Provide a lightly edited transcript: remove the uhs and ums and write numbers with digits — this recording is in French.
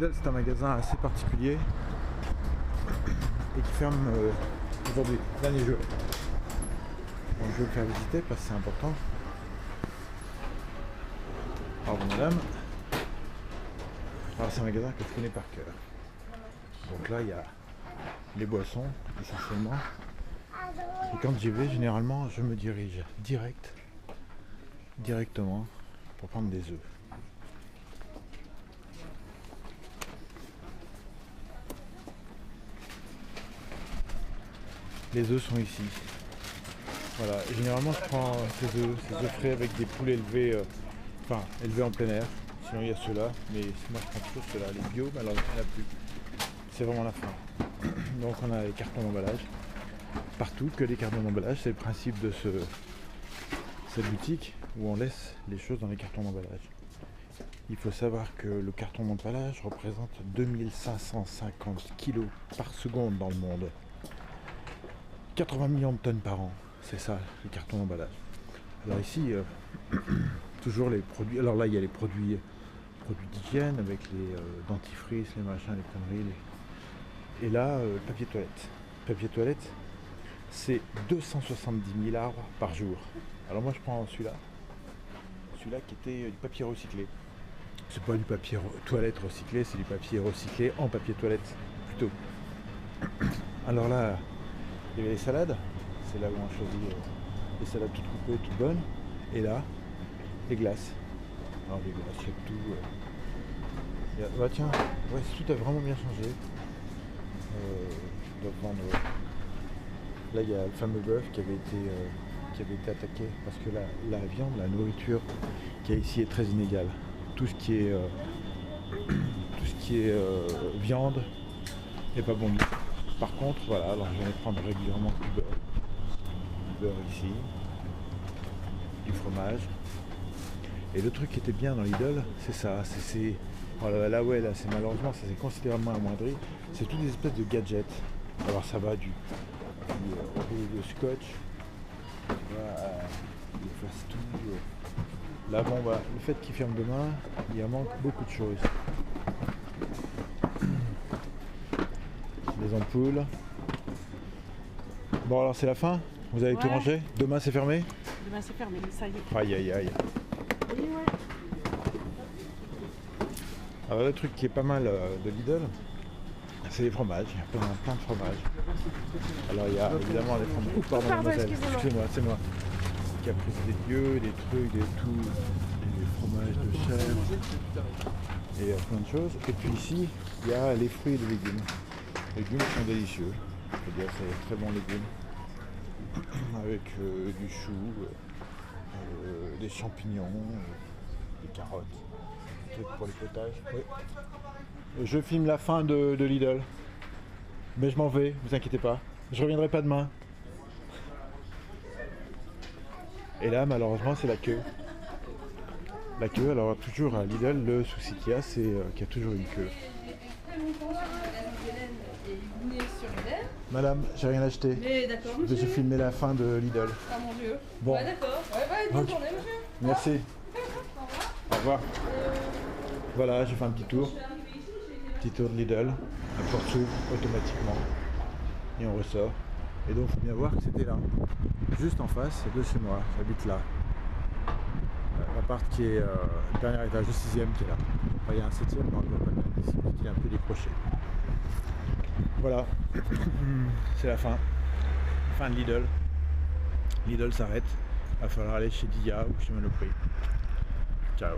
Lidl, c'est un magasin assez particulier et qui ferme aujourd'hui, dernier jour. Donc je vais le faire visiter parce que c'est important. Alors bon, madame. Alors c'est un magasin que je connais par cœur. Donc là il y a les boissons essentiellement. Et quand j'y vais, généralement je me dirige directement pour prendre des œufs. Les œufs sont ici. Voilà, et généralement je prends ces œufs frais avec des poules élevés, élevés en plein air. Sinon il y a ceux-là, mais moi je prends toujours ceux-là, les bio, mais alors il n'y en a plus. C'est vraiment la fin. Donc on a les cartons d'emballage. Partout que les cartons d'emballage, c'est le principe de cette boutique où on laisse les choses dans les cartons d'emballage. Il faut savoir que le carton d'emballage représente 2550 kg par seconde dans le monde. 80 millions de tonnes par an, c'est ça, les cartons d'emballage. Alors ici, toujours les produits. Alors là, il y a les produits d'hygiène avec les dentifrices, les machins, les conneries. Et là, papier toilette. Papier toilette, c'est 270 000 arbres par jour. Alors moi, je prends celui-là qui était du papier recyclé. C'est pas du papier toilette recyclé, c'est du papier recyclé en papier toilette, plutôt. Alors là, il y avait les salades, c'est là où on choisit les salades toutes coupées, toutes bonnes. Et là, les glaces. Alors les glaces, il y a tout. Bah tiens, ouais, tout a vraiment bien changé. Ils doivent vendre. Là, il y a le fameux bœuf qui avait été attaqué parce que la viande, la nourriture qu'il y a ici est très inégale. Tout ce qui est viande n'est pas bon. Par contre, voilà, alors je vais prendre régulièrement du beurre ici, du fromage. Et le truc qui était bien dans Lidl, c'est ça, oh là, c'est malheureusement, ça s'est considérablement amoindri. C'est toutes des espèces de gadgets. Alors ça va du scotch, du fast-tout. Là, bon, bah, le fait qu'il ferme demain, il en manque beaucoup de choses. Les ampoules. Bon, alors c'est la fin? Vous avez tout rangé? Demain c'est fermé? Demain c'est fermé, ça y est. Aïe aïe aïe. Oui, ouais. Alors le truc qui est pas mal de Lidl, c'est les fromages. Il y a plein de fromages. Alors il y a évidemment les fromages. Ouh, pardon, mademoiselle, excusez-moi, c'est moi. Qui a pris des lieux, des trucs, des tout, des fromages de chèvre et plein de choses. Et puis ici, il y a les fruits et les légumes. Les légumes sont délicieux. C'est-à-dire c'est très bons légumes. Avec du chou, des champignons, des carottes, des trucs pour les potages. Oui. Je filme la fin de Lidl. Mais je m'en vais, vous inquiétez pas. Je reviendrai pas demain. Et là, malheureusement, c'est la queue. La queue, alors toujours à Lidl, le souci qu'il y a, c'est qu'il y a toujours une queue. Madame, j'ai rien acheté. Mais d'accord, monsieur. J'ai filmé la fin de Lidl. Ah mon Dieu. Bon. Ouais, d'accord. Ouais, bonne journée, monsieur. Merci. Au revoir. Voilà, j'ai fait un petit tour. Petit tour de Lidl. La porte s'ouvre automatiquement. Et on ressort. Et donc, il faut bien voir que c'était là. Juste en face de chez moi. J'habite là. L'appart qui est le dernier étage, le 6e qui est là. Enfin, il y a un 7e, mais on ne le voit pas bien ici, parce qu'il est un peu décroché. Voilà. C'est la fin. Fin de Lidl. Lidl s'arrête. Il va falloir aller chez Dia ou chez Monoprix. Ciao.